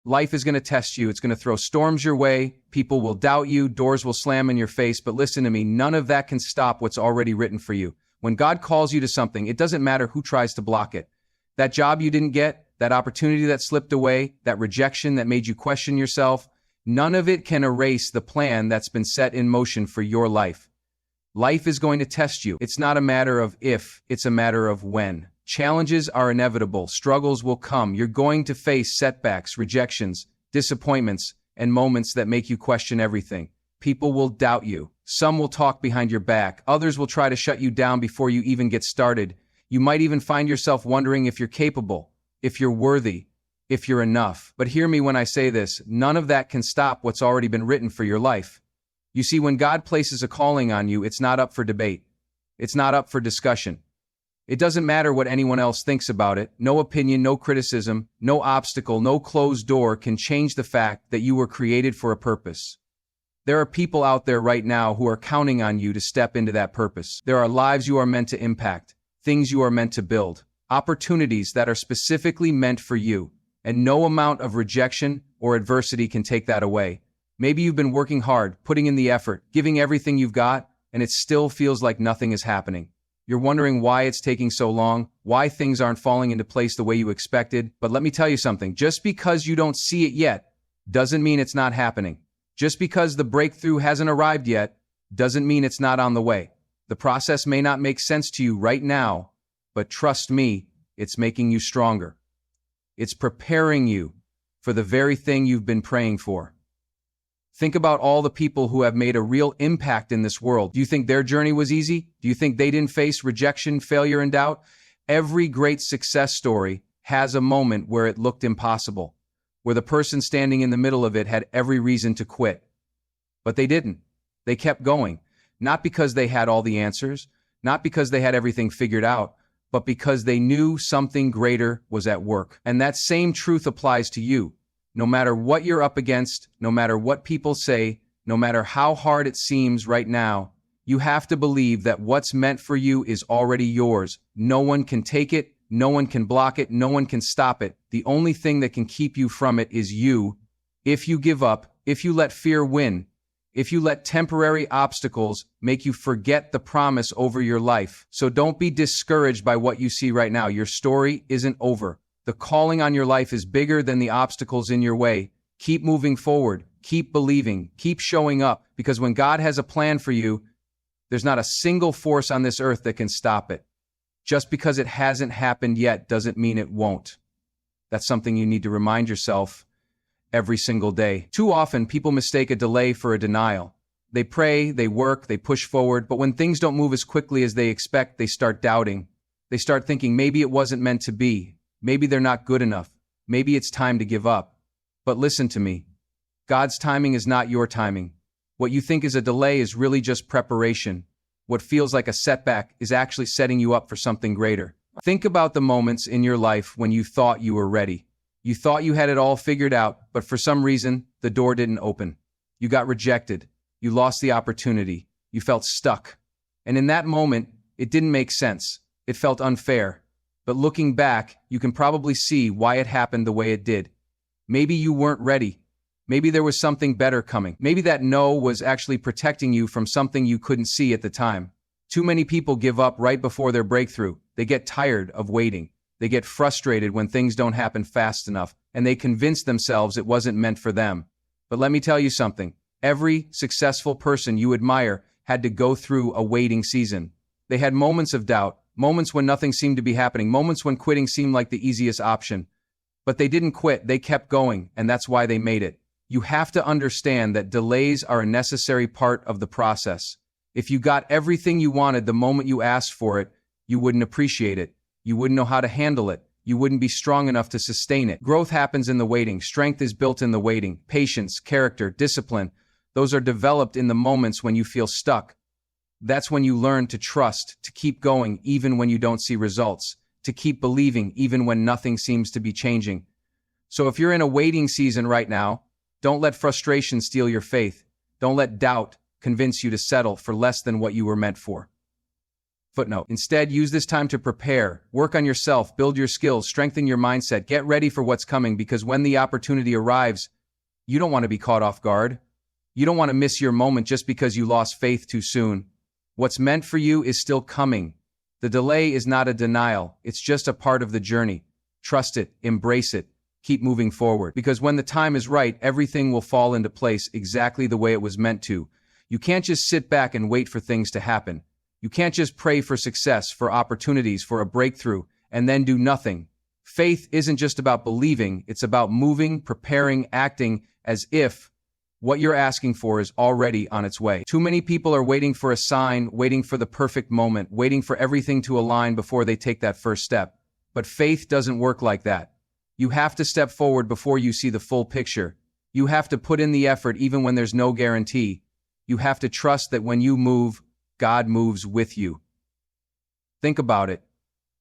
Life is going to test you. It's going to throw storms your way. People will doubt you. Doors will slam in your face. But listen to me, none of that can stop what's already written for you. When God calls you to something, it doesn't matter who tries to block it. That job you didn't get, that opportunity that slipped away, that rejection that made you question yourself, none of it can erase the plan that's been set in motion for your life. Life is going to test you. It's not a matter of if, it's a matter of when. Challenges are inevitable. Struggles will come. You're going to face setbacks, rejections, disappointments, and moments that make you question everything. People will doubt you. Some will talk behind your back. Others will try to shut you down before you even get started. You might even find yourself wondering if you're capable, if you're worthy, if you're enough. But hear me when I say this, none of that can stop what's already been written for your life. You see, when God places a calling on you, it's not up for debate. It's not up for discussion. It doesn't matter what anyone else thinks about it. No opinion, no criticism, no obstacle, no closed door can change the fact that you were created for a purpose. There are people out there right now who are counting on you to step into that purpose. There are lives you are meant to impact, things you are meant to build, opportunities that are specifically meant for you, and no amount of rejection or adversity can take that away. Maybe you've been working hard, putting in the effort, giving everything you've got, and it still feels like nothing is happening. You're wondering why it's taking so long, why things aren't falling into place the way you expected. But let me tell you something, just because you don't see it yet, doesn't mean it's not happening. Just because the breakthrough hasn't arrived yet, doesn't mean it's not on the way. The process may not make sense to you right now, but trust me, it's making you stronger. It's preparing you for the very thing you've been praying for. Think about all the people who have made a real impact in this world. Do you think their journey was easy? Do you think they didn't face rejection, failure, and doubt? Every great success story has a moment where it looked impossible, where the person standing in the middle of it had every reason to quit. But they didn't. They kept going, not because they had all the answers, not because they had everything figured out, but because they knew something greater was at work. And that same truth applies to you. No matter what you're up against, no matter what people say, no matter how hard it seems right now, you have to believe that what's meant for you is already yours. No one can take it, no one can block it, no one can stop it. The only thing that can keep you from it is you. If you give up, if you let fear win, if you let temporary obstacles make you forget the promise over your life. So don't be discouraged by what you see right now. Your story isn't over. The calling on your life is bigger than the obstacles in your way. Keep moving forward, keep believing, keep showing up, because when God has a plan for you, there's not a single force on this earth that can stop it. Just because it hasn't happened yet doesn't mean it won't. That's something you need to remind yourself every single day. Too often, people mistake a delay for a denial. They pray, they work, they push forward, but when things don't move as quickly as they expect, they start doubting. They start thinking maybe it wasn't meant to be. Maybe they're not good enough. Maybe it's time to give up. But listen to me. God's timing is not your timing. What you think is a delay is really just preparation. What feels like a setback is actually setting you up for something greater. Think about the moments in your life when you thought you were ready. You thought you had it all figured out, but for some reason, the door didn't open. You got rejected. You lost the opportunity. You felt stuck. And in that moment, it didn't make sense. It felt unfair. But looking back, you can probably see why it happened the way it did. Maybe you weren't ready. Maybe there was something better coming. Maybe that no was actually protecting you from something you couldn't see at the time. Too many people give up right before their breakthrough. They get tired of waiting. They get frustrated when things don't happen fast enough, and they convince themselves it wasn't meant for them. But let me tell you something. Every successful person you admire had to go through a waiting season. They had moments of doubt, moments when nothing seemed to be happening, moments when quitting seemed like the easiest option. But they didn't quit, they kept going, and that's why they made it. You have to understand that delays are a necessary part of the process. If you got everything you wanted the moment you asked for it, you wouldn't appreciate it. You wouldn't know how to handle it. You wouldn't be strong enough to sustain it. Growth happens in the waiting. Strength is built in the waiting. Patience, character, discipline, those are developed in the moments when you feel stuck. That's when you learn to trust, to keep going even when you don't see results, to keep believing even when nothing seems to be changing. So if you're in a waiting season right now, don't let frustration steal your faith. Don't let doubt convince you to settle for less than what you were meant for. Footnote. Instead, use this time to prepare, work on yourself, build your skills, strengthen your mindset, get ready for what's coming, because when the opportunity arrives, you don't want to be caught off guard. You don't want to miss your moment just because you lost faith too soon. What's meant for you is still coming. The delay is not a denial. It's just a part of the journey. Trust it, embrace it, keep moving forward. Because when the time is right, everything will fall into place exactly the way it was meant to. You can't just sit back and wait for things to happen. You can't just pray for success, for opportunities, for a breakthrough, and then do nothing. Faith isn't just about believing, it's about moving, preparing, acting as if what you're asking for is already on its way. Too many people are waiting for a sign, waiting for the perfect moment, waiting for everything to align before they take that first step. But faith doesn't work like that. You have to step forward before you see the full picture. You have to put in the effort even when there's no guarantee. You have to trust that when you move, God moves with you. Think about it.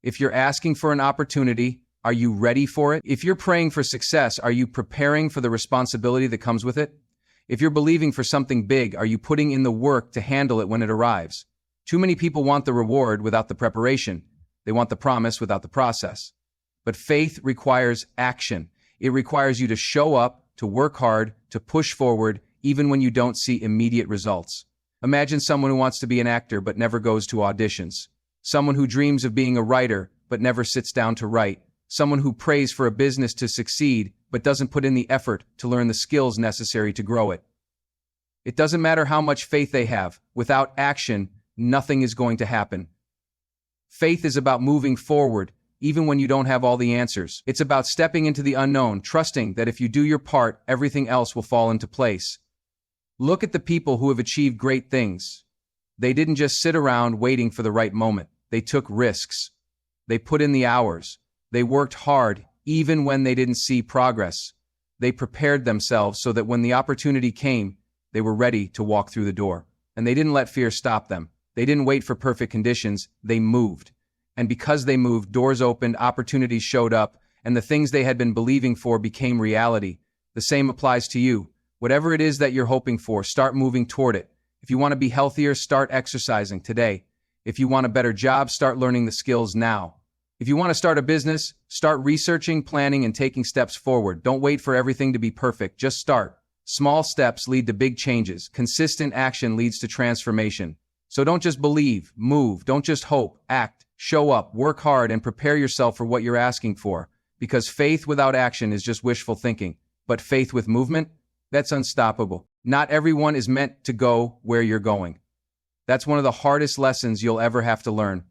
If you're asking for an opportunity, are you ready for it? If you're praying for success, are you preparing for the responsibility that comes with it? If you're believing for something big, are you putting in the work to handle it when it arrives? Too many people want the reward without the preparation. They want the promise without the process. But faith requires action. It requires you to show up, to work hard, to push forward, even when you don't see immediate results. Imagine someone who wants to be an actor but never goes to auditions. Someone who dreams of being a writer but never sits down to write. Someone who prays for a business to succeed but doesn't put in the effort to learn the skills necessary to grow it. It doesn't matter how much faith they have. Without action, nothing is going to happen. Faith is about moving forward, even when you don't have all the answers. It's about stepping into the unknown, trusting that if you do your part, everything else will fall into place. Look at the people who have achieved great things. They didn't just sit around waiting for the right moment. They took risks. They put in the hours. They worked hard, even when they didn't see progress. They prepared themselves so that when the opportunity came, they were ready to walk through the door. And they didn't let fear stop them. They didn't wait for perfect conditions. They moved. And because they moved, doors opened, opportunities showed up, and the things they had been believing for became reality. The same applies to you. Whatever it is that you're hoping for, start moving toward it. If you want to be healthier, start exercising today. If you want a better job, start learning the skills now. If you want to start a business, start researching, planning, and taking steps forward. Don't wait for everything to be perfect. Just start. Small steps lead to big changes. Consistent action leads to transformation. So don't just believe, move. Don't just hope, act. Show up, work hard, and prepare yourself for what you're asking for. Because faith without action is just wishful thinking. But faith with movement? That's unstoppable. Not everyone is meant to go where you're going. That's one of the hardest lessons you'll ever have to learn.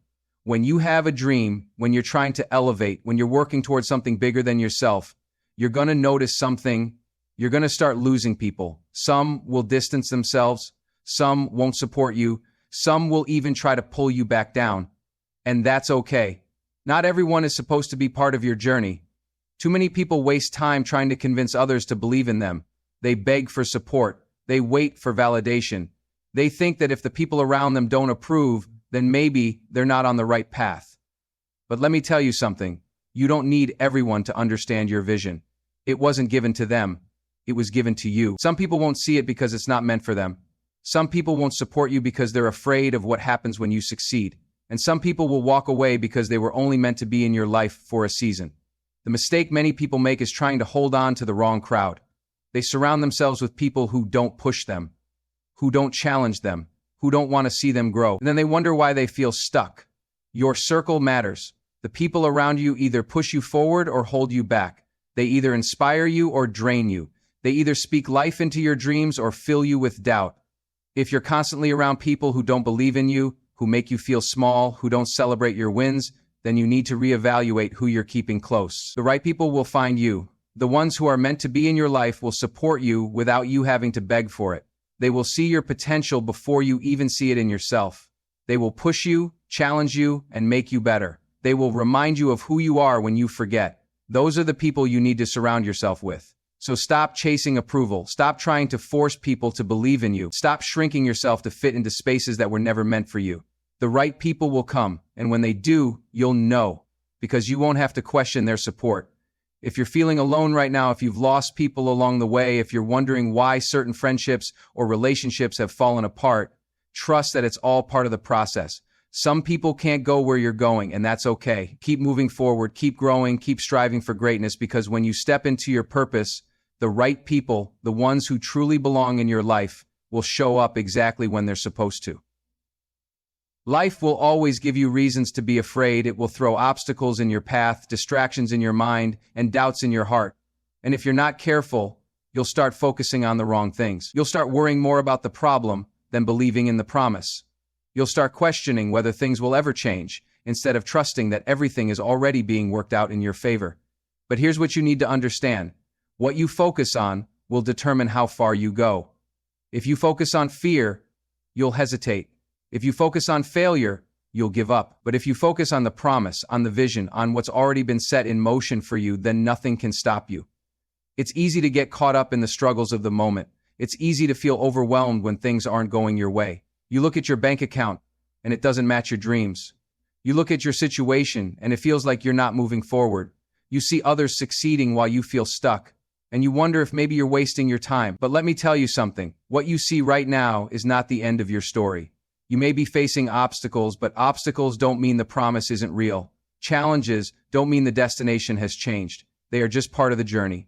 When you have a dream, when you're trying to elevate, when you're working towards something bigger than yourself, you're going to notice something. You're going to start losing people. Some will distance themselves. Some won't support you. Some will even try to pull you back down. And that's okay. Not everyone is supposed to be part of your journey. Too many people waste time trying to convince others to believe in them. They beg for support. They wait for validation. They think that if the people around them don't approve, then maybe they're not on the right path. But let me tell you something. You don't need everyone to understand your vision. It wasn't given to them. It was given to you. Some people won't see it because it's not meant for them. Some people won't support you because they're afraid of what happens when you succeed. And some people will walk away because they were only meant to be in your life for a season. The mistake many people make is trying to hold on to the wrong crowd. They surround themselves with people who don't push them, who don't challenge them, who don't want to see them grow. And then they wonder why they feel stuck. Your circle matters. The people around you either push you forward or hold you back. They either inspire you or drain you. They either speak life into your dreams or fill you with doubt. If you're constantly around people who don't believe in you, who make you feel small, who don't celebrate your wins, then you need to reevaluate who you're keeping close. The right people will find you. The ones who are meant to be in your life will support you without you having to beg for it. They will see your potential before you even see it in yourself. They will push you, challenge you, and make you better. They will remind you of who you are when you forget. Those are the people you need to surround yourself with. So stop chasing approval. Stop trying to force people to believe in you. Stop shrinking yourself to fit into spaces that were never meant for you. The right people will come, and when they do, you'll know, because you won't have to question their support. If you're feeling alone right now, if you've lost people along the way, if you're wondering why certain friendships or relationships have fallen apart, trust that it's all part of the process. Some people can't go where you're going, and that's okay. Keep moving forward, keep growing, keep striving for greatness, because when you step into your purpose, the right people, the ones who truly belong in your life, will show up exactly when they're supposed to. Life will always give you reasons to be afraid. It will throw obstacles in your path, distractions in your mind, and doubts in your heart. And if you're not careful, you'll start focusing on the wrong things. You'll start worrying more about the problem than believing in the promise. You'll start questioning whether things will ever change, instead of trusting that everything is already being worked out in your favor. But here's what you need to understand. What you focus on will determine how far you go. If you focus on fear, you'll hesitate. If you focus on failure, you'll give up. But if you focus on the promise, on the vision, on what's already been set in motion for you, then nothing can stop you. It's easy to get caught up in the struggles of the moment. It's easy to feel overwhelmed when things aren't going your way. You look at your bank account, and it doesn't match your dreams. You look at your situation, and it feels like you're not moving forward. You see others succeeding while you feel stuck, and you wonder if maybe you're wasting your time. But let me tell you something. What you see right now is not the end of your story. You may be facing obstacles, but obstacles don't mean the promise isn't real. Challenges don't mean the destination has changed. They are just part of the journey.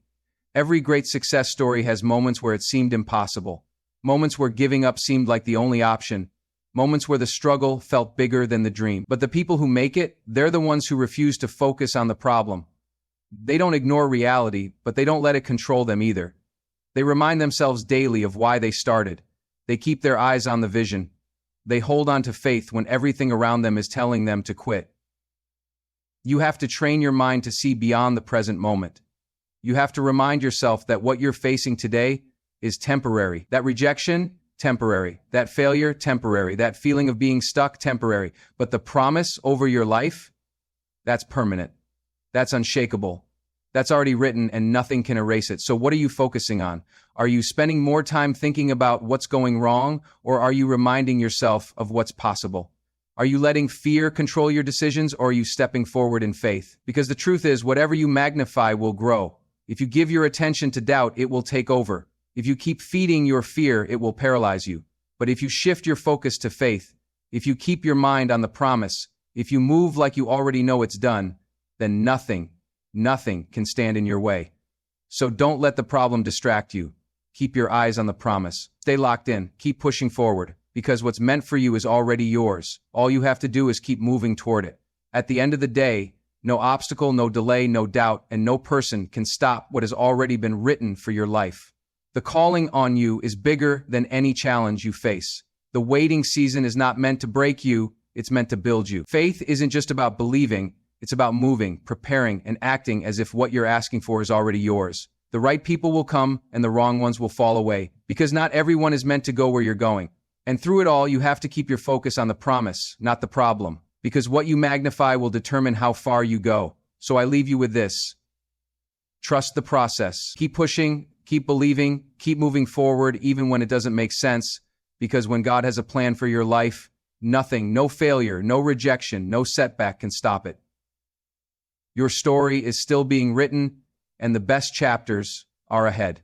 Every great success story has moments where it seemed impossible. Moments where giving up seemed like the only option. Moments where the struggle felt bigger than the dream. But the people who make it, they're the ones who refuse to focus on the problem. They don't ignore reality, but they don't let it control them either. They remind themselves daily of why they started. They keep their eyes on the vision. They hold on to faith when everything around them is telling them to quit. You have to train your mind to see beyond the present moment. You have to remind yourself that what you're facing today is temporary. That rejection, temporary. That failure, temporary. That feeling of being stuck, temporary. But the promise over your life, that's permanent. That's unshakable. That's already written, and nothing can erase it. So what are you focusing on? Are you spending more time thinking about what's going wrong, or are you reminding yourself of what's possible? Are you letting fear control your decisions, or are you stepping forward in faith? Because the truth is, whatever you magnify will grow. If you give your attention to doubt, it will take over. If you keep feeding your fear, it will paralyze you. But if you shift your focus to faith, if you keep your mind on the promise, if you move like you already know it's done, then nothing can stand in your way. So don't let the problem distract you. Keep your eyes on the promise. Stay locked in. Keep pushing forward, because what's meant for you is already yours. All you have to do is keep moving toward it. At the end of the day, no obstacle, no delay, no doubt, and no person can stop what has already been written for your life. The calling on you is bigger than any challenge you face. The waiting season is not meant to break you, it's meant to build you. Faith isn't just about believing, it's about moving, preparing, and acting as if what you're asking for is already yours. The right people will come and the wrong ones will fall away, because not everyone is meant to go where you're going. And through it all, you have to keep your focus on the promise, not the problem, because what you magnify will determine how far you go. So I leave you with this. Trust the process. Keep pushing, keep believing, keep moving forward even when it doesn't make sense, because when God has a plan for your life, nothing, no failure, no rejection, no setback can stop it. Your story is still being written, and the best chapters are ahead.